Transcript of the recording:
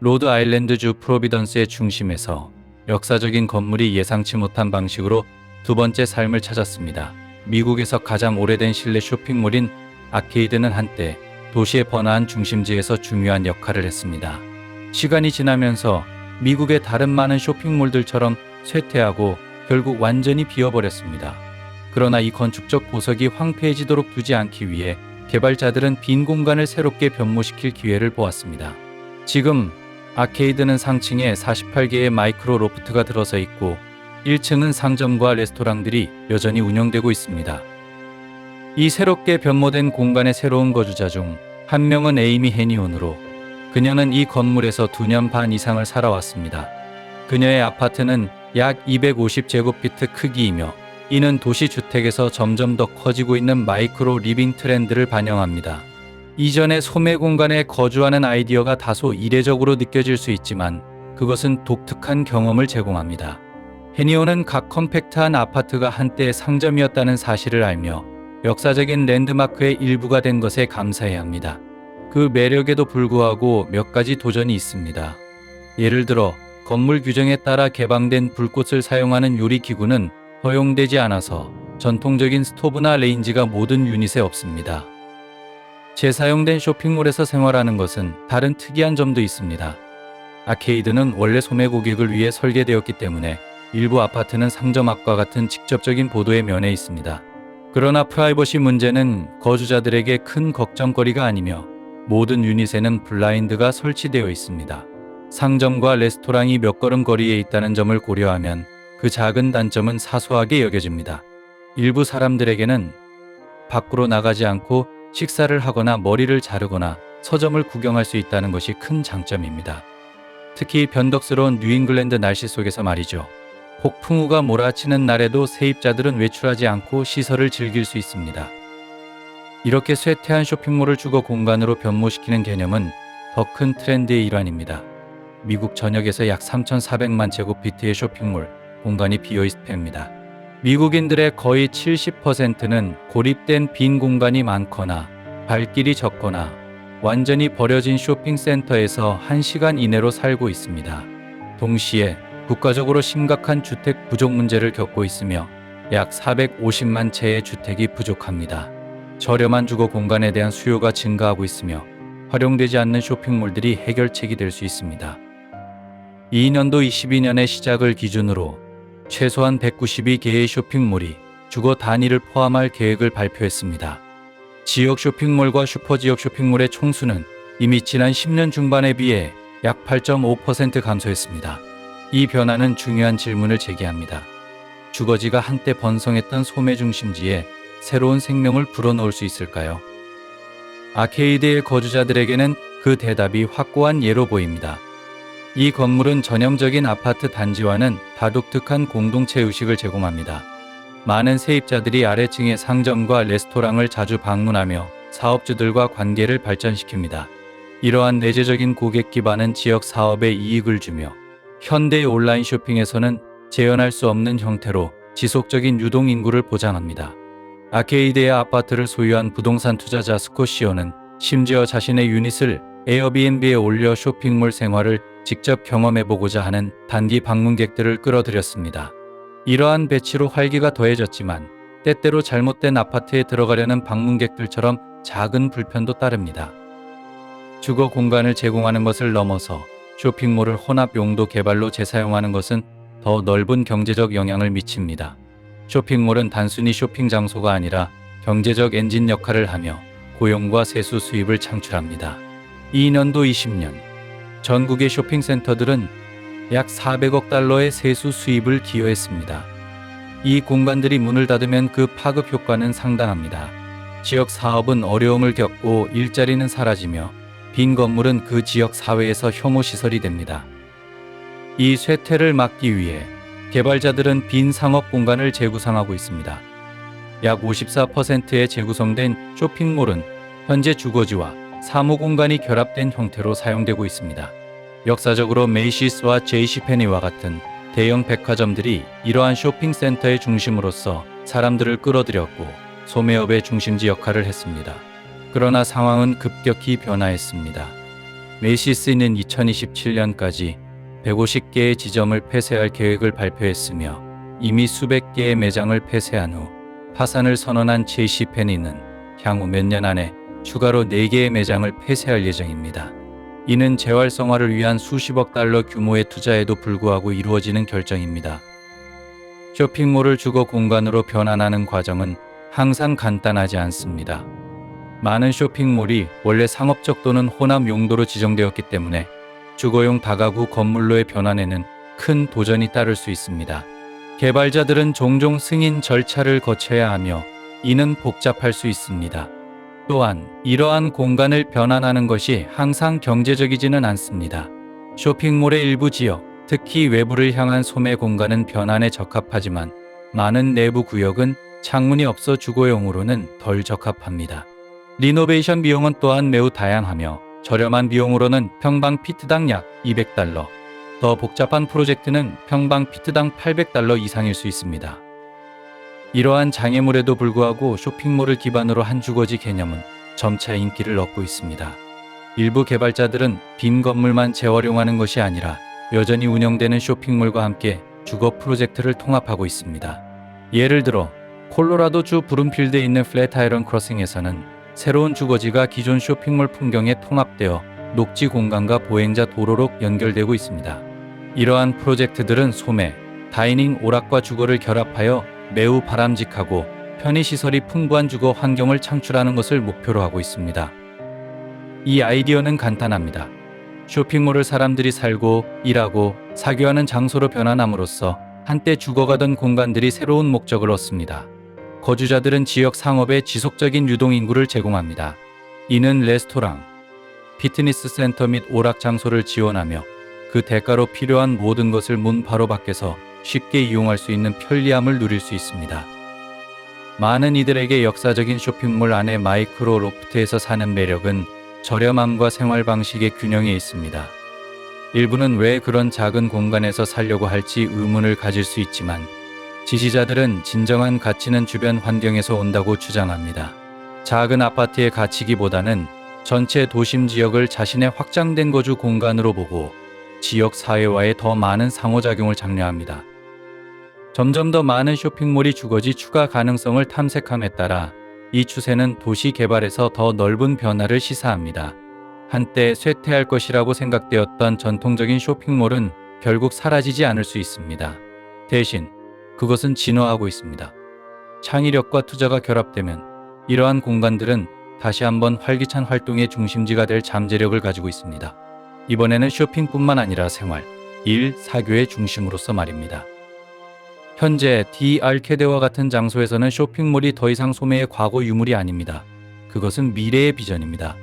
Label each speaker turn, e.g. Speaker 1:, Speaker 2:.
Speaker 1: 로드 아일랜드주 프로비던스의 중심에서 역사적인 건물이 예상치 못한 방식으로 두 번째 삶을 찾았습니다. 미국에서 가장 오래된 실내 쇼핑몰인 아케이드는 한때 도시의 번화한 중심지에서 중요한 역할을 했습니다. 시간이 지나면서 미국의 다른 많은 쇼핑몰들처럼 쇠퇴하고 결국 완전히 비어버렸습니다. 그러나 이 건축적 보석이 황폐해지도록 두지 않기 위해 개발자들은 빈 공간을 새롭게 변모시킬 기회를 보았습니다. 지금 아케이드는 상층에 48개의 마이크로 로프트가 들어서 있고 1층은 상점과 레스토랑들이 여전히 운영되고 있습니다. 이 새롭게 변모된 공간의 새로운 거주자 중 한 명은 에이미 해니온으로 그녀는 이 건물에서 2년 반 이상을 살아왔습니다. 그녀의 아파트는 약 250제곱피트 크기이며 이는 도시주택에서 점점 더 커지고 있는 마이크로 리빙 트렌드를 반영합니다. 이전의 소매 공간에 거주하는 아이디어가 다소 이례적으로 느껴질 수 있지만 그것은 독특한 경험을 제공합니다. 해니온은 각 컴팩트한 아파트가 한때 상점이었다는 사실을 알며 역사적인 랜드마크의 일부가 된 것에 감사해야 합니다. 그 매력에도 불구하고 몇 가지 도전이 있습니다. 예를 들어 건물 규정에 따라 개방된 불꽃을 사용하는 요리 기구는 허용되지 않아서 전통적인 스토브나 레인지가 모든 유닛에 없습니다. 재사용된 쇼핑몰에서 생활하는 것은 다른 특이한 점도 있습니다. 아케이드는 원래 소매 고객을 위해 설계되었기 때문에 일부 아파트는 상점 앞과 같은 직접적인 보도의 면에 있습니다. 그러나 프라이버시 문제는 거주자들에게 큰 걱정거리가 아니며 모든 유닛에는 블라인드가 설치되어 있습니다. 상점과 레스토랑이 몇 걸음 거리에 있다는 점을 고려하면 그 작은 단점은 사소하게 여겨집니다. 일부 사람들에게는 밖으로 나가지 않고 식사를 하거나 머리를 자르거나 서점을 구경할 수 있다는 것이 큰 장점입니다. 특히 변덕스러운 뉴잉글랜드 날씨 속에서 말이죠. 폭풍우가 몰아치는 날에도 세입자들은 외출하지 않고 시설을 즐길 수 있습니다. 이렇게 쇠퇴한 쇼핑몰을 주거 공간으로 변모시키는 개념은 더 큰 트렌드의 일환입니다. 미국 전역에서 약 3,400만 제곱피트의 쇼핑몰 공간이 비어있을 테입니다. 미국인들의 거의 70%는 고립된 빈 공간이 많거나 발길이 적거나 완전히 버려진 쇼핑센터에서 1시간 이내로 살고 있습니다. 동시에 국가적으로 심각한 주택 부족 문제를 겪고 있으며 약 450만 채의 주택이 부족합니다. 저렴한 주거 공간에 대한 수요가 증가하고 있으며 활용되지 않는 쇼핑몰들이 해결책이 될 수 있습니다. 2년도 22년의 시작을 기준으로 최소한 192개의 쇼핑몰이 주거 단위를 포함할 계획을 발표했습니다. 지역 쇼핑몰과 슈퍼지역 쇼핑몰의 총수는 이미 지난 10년 중반에 비해 약 8.5% 감소했습니다. 이 변화는 중요한 질문을 제기합니다. 주거지가 한때 번성했던 소매 중심지에 새로운 생명을 불어넣을 수 있을까요? 아케이드의 거주자들에게는 그 대답이 확고한 예로 보입니다. 이 건물은 전형적인 아파트 단지와는 다독특한 공동체 의식을 제공합니다. 많은 세입자들이 아래층의 상점과 레스토랑을 자주 방문하며 사업주들과 관계를 발전시킵니다. 이러한 내재적인 고객 기반은 지역 사업에 이익을 주며 현대의 온라인 쇼핑에서는 재현할 수 없는 형태로 지속적인 유동 인구를 보장합니다. 아케이드의 아파트를 소유한 부동산 투자자 스코시오는 심지어 자신의 유닛을 에어비앤비에 올려 쇼핑몰 생활을 직접 경험해보고자 하는 단기 방문객들을 끌어들였습니다. 이러한 배치로 활기가 더해졌지만 때때로 잘못된 아파트에 들어가려는 방문객들처럼 작은 불편도 따릅니다. 주거 공간을 제공하는 것을 넘어서 쇼핑몰을 혼합 용도 개발로 재사용하는 것은 더 넓은 경제적 영향을 미칩니다. 쇼핑몰은 단순히 쇼핑 장소가 아니라 경제적 엔진 역할을 하며 고용과 세수 수입을 창출합니다. 2년도 20년 전국의 쇼핑센터들은 약 400억 달러의 세수 수입을 기여했습니다. 이 공간들이 문을 닫으면 그 파급 효과는 상당합니다. 지역 사업은 어려움을 겪고 일자리는 사라지며 빈 건물은 그 지역 사회에서 혐오 시설이 됩니다. 이 쇠퇴를 막기 위해 개발자들은 빈 상업 공간을 재구상하고 있습니다. 약 54%의 재구성된 쇼핑몰은 현재 주거지와 사무 공간이 결합된 형태로 사용되고 있습니다. 역사적으로 메이시스와 제이시페니와 같은 대형 백화점들이 이러한 쇼핑센터의 중심으로서 사람들을 끌어들였고 소매업의 중심지 역할을 했습니다. 그러나 상황은 급격히 변화했습니다. 메이시스는 2027년까지 150개의 지점을 폐쇄할 계획을 발표했으며 이미 수백 개의 매장을 폐쇄한 후 파산을 선언한 JCPenney는 향후 몇 년 안에 추가로 4개의 매장을 폐쇄할 예정입니다. 이는 재활성화를 위한 수십억 달러 규모의 투자에도 불구하고 이루어지는 결정입니다. 쇼핑몰을 주거 공간으로 변환하는 과정은 항상 간단하지 않습니다. 많은 쇼핑몰이 원래 상업적 또는 혼합 용도로 지정되었기 때문에 주거용 다가구 건물로의 변환에는 큰 도전이 따를 수 있습니다. 개발자들은 종종 승인 절차를 거쳐야 하며 이는 복잡할 수 있습니다. 또한 이러한 공간을 변환하는 것이 항상 경제적이지는 않습니다. 쇼핑몰의 일부 지역, 특히 외부를 향한 소매 공간은 변환에 적합하지만 많은 내부 구역은 창문이 없어 주거용으로는 덜 적합합니다. 리노베이션 비용은 또한 매우 다양하며 저렴한 비용으로는 평방 피트당 약 200달러, 더 복잡한 프로젝트는 평방 피트당 800달러 이상일 수 있습니다. 이러한 장애물에도 불구하고 쇼핑몰을 기반으로 한 주거지 개념은 점차 인기를 얻고 있습니다. 일부 개발자들은 빈 건물만 재활용하는 것이 아니라 여전히 운영되는 쇼핑몰과 함께 주거 프로젝트를 통합하고 있습니다. 예를 들어 콜로라도주 브룸필드에 있는 플랫아이런 크로싱에서는 새로운 주거지가 기존 쇼핑몰 풍경에 통합되어 녹지 공간과 보행자 도로로 연결되고 있습니다. 이러한 프로젝트들은 소매, 다이닝, 오락과 주거를 결합하여 매우 바람직하고 편의시설이 풍부한 주거 환경을 창출하는 것을 목표로 하고 있습니다. 이 아이디어는 간단합니다. 쇼핑몰을 사람들이 살고, 일하고, 사교하는 장소로 변환함으로써 한때 죽어가던 공간들이 새로운 목적을 얻습니다. 거주자들은 지역 상업에 지속적인 유동인구를 제공합니다. 이는 레스토랑, 피트니스 센터 및 오락 장소를 지원하며 그 대가로 필요한 모든 것을 문 바로 밖에서 쉽게 이용할 수 있는 편리함을 누릴 수 있습니다. 많은 이들에게 역사적인 쇼핑몰 안의 마이크로 로프트에서 사는 매력은 저렴함과 생활 방식의 균형에 있습니다. 일부는 왜 그런 작은 공간에서 살려고 할지 의문을 가질 수 있지만 지지자들은 진정한 가치는 주변 환경에서 온다고 주장합니다. 작은 아파트의 가치기보다는 전체 도심 지역을 자신의 확장된 거주 공간으로 보고 지역 사회와의 더 많은 상호작용을 장려합니다. 점점 더 많은 쇼핑몰이 주거지 추가 가능성을 탐색함에 따라 이 추세는 도시 개발에서 더 넓은 변화를 시사합니다. 한때 쇠퇴할 것이라고 생각되었던 전통적인 쇼핑몰은 결국 사라지지 않을 수 있습니다. 대신 그것은 진화하고 있습니다. 창의력과 투자가 결합되면 이러한 공간들은 다시 한번 활기찬 활동의 중심지가 될 잠재력을 가지고 있습니다. 이번에는 쇼핑뿐만 아니라 생활, 일, 사교의 중심으로서 말입니다. 현재 디알케데와 같은 장소에서는 쇼핑몰이 더 이상 소매의 과거 유물이 아닙니다. 그것은 미래의 비전입니다.